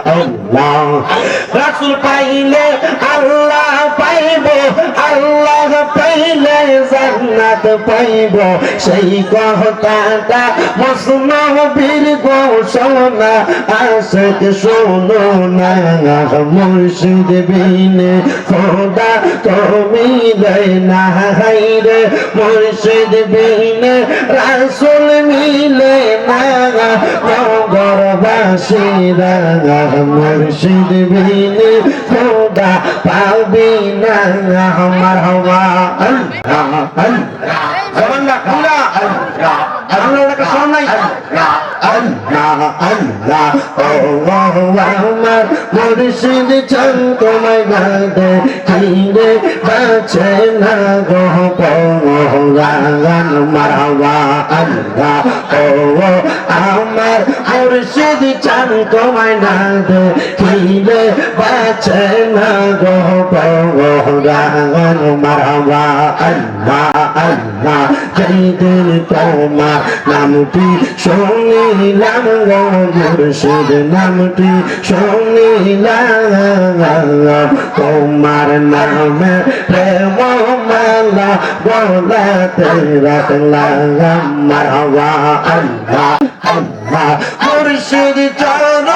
আল্লাহ রাসূল পাইলে আল্লাহ পাইব আল্লাহ পাইলে জান্নাত পাইব সেই কথাটা মসনবীর ঘোষণা আশিক শোনো না মুর্শিদ বিনে খোদা তো মিলে না হায়রে মুর্শিদ বিনে রাসূল মিলে না নগরবাসীরা মুর্শিদ বিনে খোদা পাবি না মারহাবা আল্লাহ আল্লাহ সুবহানাল্লাহ আল্লাহ আল্লাহ কা শোনাই আল্লাহ আল্লাহ আল্লাহ আমার মুর্শিদ চান তোমায় গাতে কিরে বাঁচে না গো পরাগান মারহাবা আল্লাহ ও আমার মুর্শিদ চান তোমায় গাতে কিরে বাঁচে না গো পরাগান মারহাবা আল্লাহ আল্লাহ যেদিন তোমার নামটি শুনিলাম গো মুর্শিদ নামটি শুনিলাম তোমার নামে প্রেম মালা গলাতে রাখলাম মারহাবা আল্লাহ আল্লাহ মুর্শিদ চরণ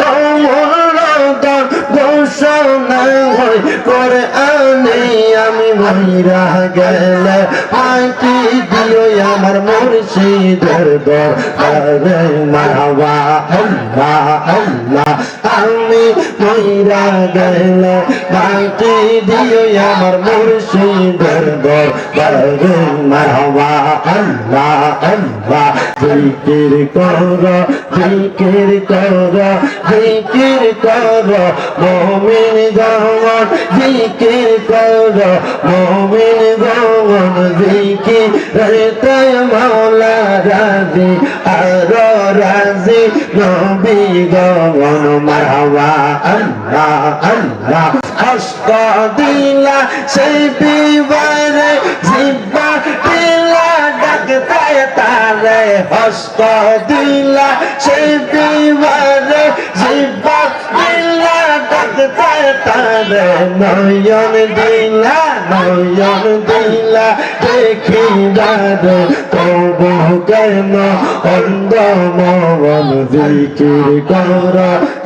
অমূল্যতন ঘোষণা হয় করে আনে আমি মহিরা গেলে মাটি দিও আমার মুর্শিদের দরবারে মারহাবা আল্লাহ আল্লাহ আমি মহিরা গেলে মাটি দিও আমার মুর্শিদের দরবারে মারহাবা আল্লাহ আল্লাহ জিকির করো জিকির করো জিকির করো মুমিন গণ জিকির করো মুমিন গণ জিকির রে মাওলা রাজি আর রাজি নবী গণ মারহাবা আল্লাহ আল্লাহ আশক দিলা সেই বিবারে জিব্বা দিলা ডাকতে তারে হস্ত দিলা সেই বিবারে জিব্বা দিলা ডাকতে তারে নয়ন দিলা দেখি যারে তবু কেন অন্ধ মন জিকির কর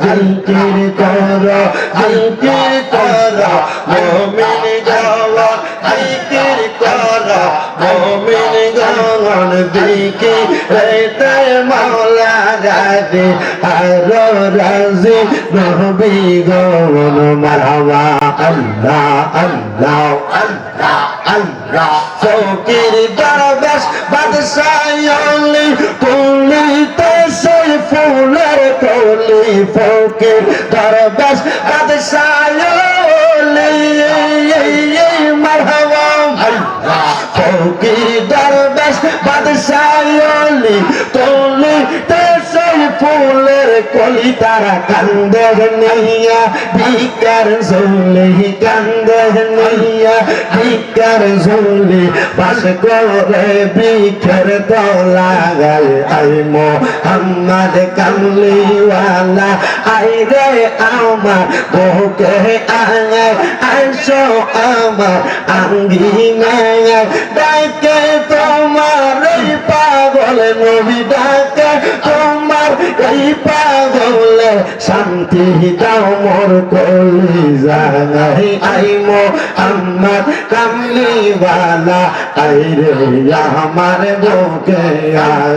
জিকির কর জিকির কর মুমিন গাওয়া জিকির কর মুমিন গাওয়ান জিকির রে মাওলা রাজি আর রাজি নবী গণ মারহাবা আল্লাহ আল্লাহ আল্লাহ আল্লাহ ফকির দরবেশ বাদশাহলি তুলিতে সেই ফুলের কলি ফকির দরবেশ বাদশাহলি মারহাবা আল্লাহ ফকির দরবেশ বাদশাহলি তুলিতে সেই ফুলের কলি তারা কান্দে নিয়া ভিকার ঝুলি কান্দে নিয়া ভিকার ঝুলি পাশ করে ভিক্ষার তলা গায়ে আই মোহাম্মদ কামলিওয়ালা আই রে আমার বুকে আয় আইসো আমার আঙ্গিনায় ডাকে তোমার এই পাগল নবী ডাকে তোমার এই পাগল শান্তি দাও মোর কলিজায় আই মোহাম্মদ কামলিওয়ালা আই রে আমার বুকে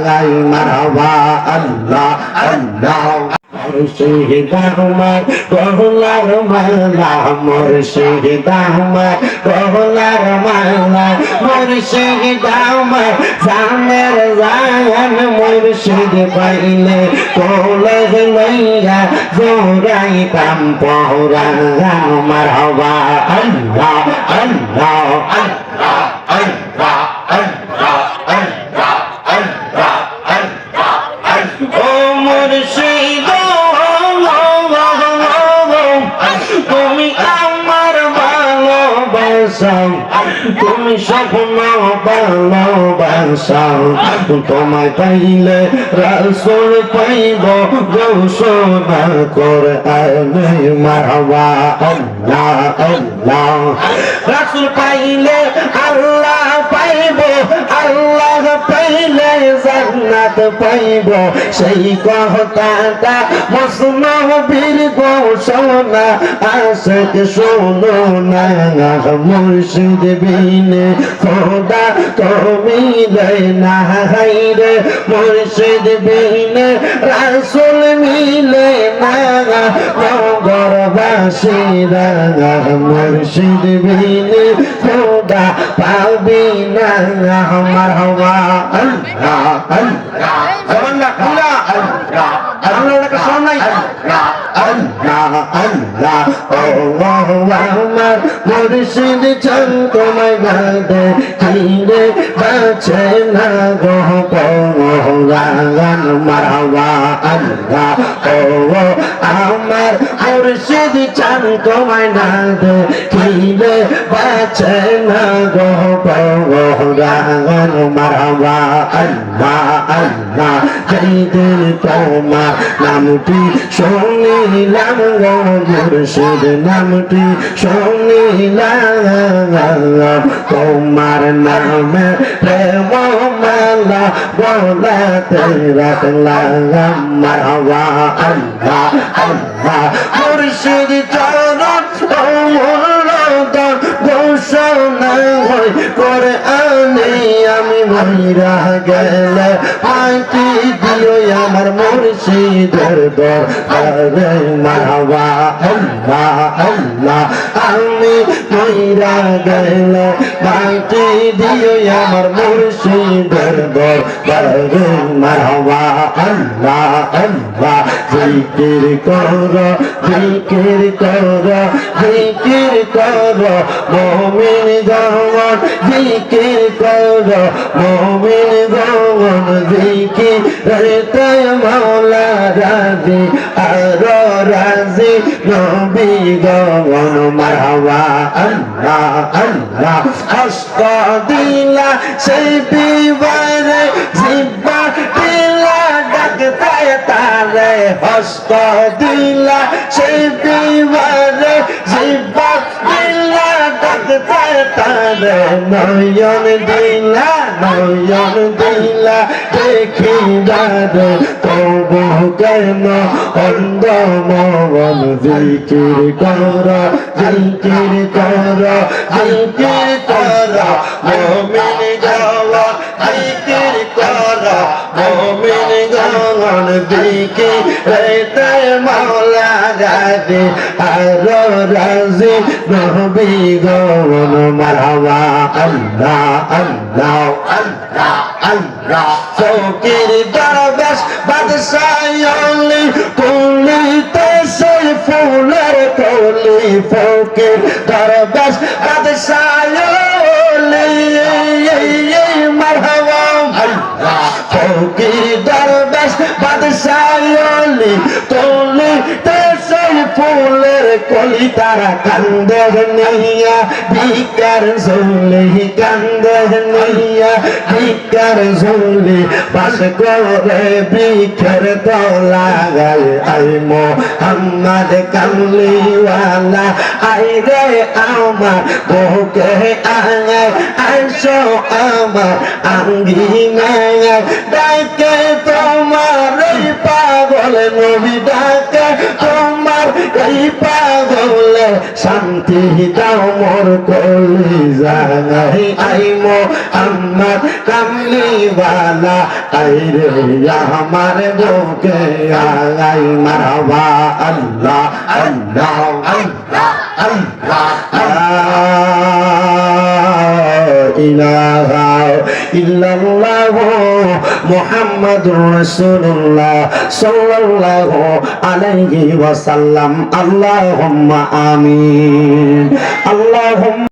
আয় মারহাবা আল্লাহ আল্লাহ মুর্শিদ আমার গলার মালা মুর্শিদ আমার গলার মালা মুর্শিদ আমার জানের জান মুর্শিদ পাইলে কোলে লইয়া জোড়াইতাম পরাণ মারহাবা আল্লাহ আল্লাহ আল্লাহ আল্লাহ আল্লাহ আল্লাহ আল্লাহ আল্লাহ ও মুর্শিদ তুমি আমার ভালোবাসা আশাও তুমি স্বপ্ন ভালোবাসাও তোমায় পাইলে রাসূল পাইব ঘোষণা কোরআনে মারহাবা আল্লাহ আল্লাহ রাসূল পাইলে আল্লাহ পাইব আল্লাহ পাইলে জান্নাত পাইব সেই কথাটা মসনবীর ঘোষণা আশিক শোনো না মুর্শিদ বিনে খোদা তো মিলে না হায়রে মুর্শিদ বিনে রাসূল মিলে না নগরবাসীরা মুর্শিদ বিনে খোদা পাবি না মারহাবা আল্লাহ আল্লাহ আল্লাহ আল্লাহ আল্লাহ শোনাই আল্লাহ আল্লাহ আল্লাহ আমার মুর্শিদ চান তোমায় গাতে চিনে বাঁচে না গো পরাগান মারহাবা আল্লাহ ও আমার মুর্শিদ চান তোমায় গাতে চিনে বাঁচে না গো পরাগান মারহাবা আল্লাহ আল্লাহ যেদিন তোমার নামটি শুনিলাম গো মুর্শিদ নামটি শুনিলাম তোমার নামে প্রেম মালা বলাতে রাখলাম মারহাবা আল্লাহ আল্লাহ মুর্শিদ চরণ অমূল্যতম ঘোষণা হয় কোরআনে আমি মইরা গেলে মাটি দিও আমার মুর্শিদের দরবারে মারহাবা আল্লাহ আল্লাহ আমি মইরা গেলে মাটি দিও আমার মুর্শিদের দরবারে মারহাবা আল্লাহ আল্লাহ জিকির করো জিকির করো জিকির করো মুমিন গণ জিকির করো মুমিন গণ জিকির রে মাওলা রাজি আর রাজি নবী গণ মারহাবা আল্লাহ আল্লাহ হস্ত দিলা সেই বিবারে জিব্বা দিলা ডাকতে তারে হস্ত দিলা সেই বিবারে জিব্বা দিলা ডাকতে তারে নয়ন দিলা দেখিবারে তবু কেন অন্ধ মন জিকির কর জিকির কর জিকির কর মুমিন যাওয়া জিকির কর মুমিন গণ জিকির রে মাওলা রাজি আর রাজি নবী গণ মারহাবা আল্লাহ আল্লাহ আল্লাহ আল্লাহ ফকির দরবেশ বাদশাহলি কুলিতে সেই ফুলের কলি ফকির দরবেশ বাদশাহলি মারহাবা আল্লাহ ফকির দরবেশ বাদশাহলি তুলিতে সেই ফুলের কলি তারা কান্দে নিয়া ভিকার ঝুলি কান্দে নিয়া ভিকার ঝুলি বাস করে ভিক্ষার তলাগায় আই মোহাম্মদ কামলিওয়ালা আই রে আমার বুকে আয় আইসো আমার আঙ্গিনায় ডাকে তোমার এই পাগল নবী ডাকে তোমার এই পাগল শান্তি দাও মোর কলিজায় আই মোহাম্মদ কামলিওয়ালা আই রে আমার বুকে আয় মারহাবা আল্লাহ আল্লাহ আল্লাহ আল্লাহ ইলাহা ইল্লাল্লাহ মুহাম্মাদুর রাসূলুল্লাহ সাল্লাল্লাহু আলাইহি ওয়াসাল্লাম আল্লাহুম্মা আমিন আল্লাহুম্মা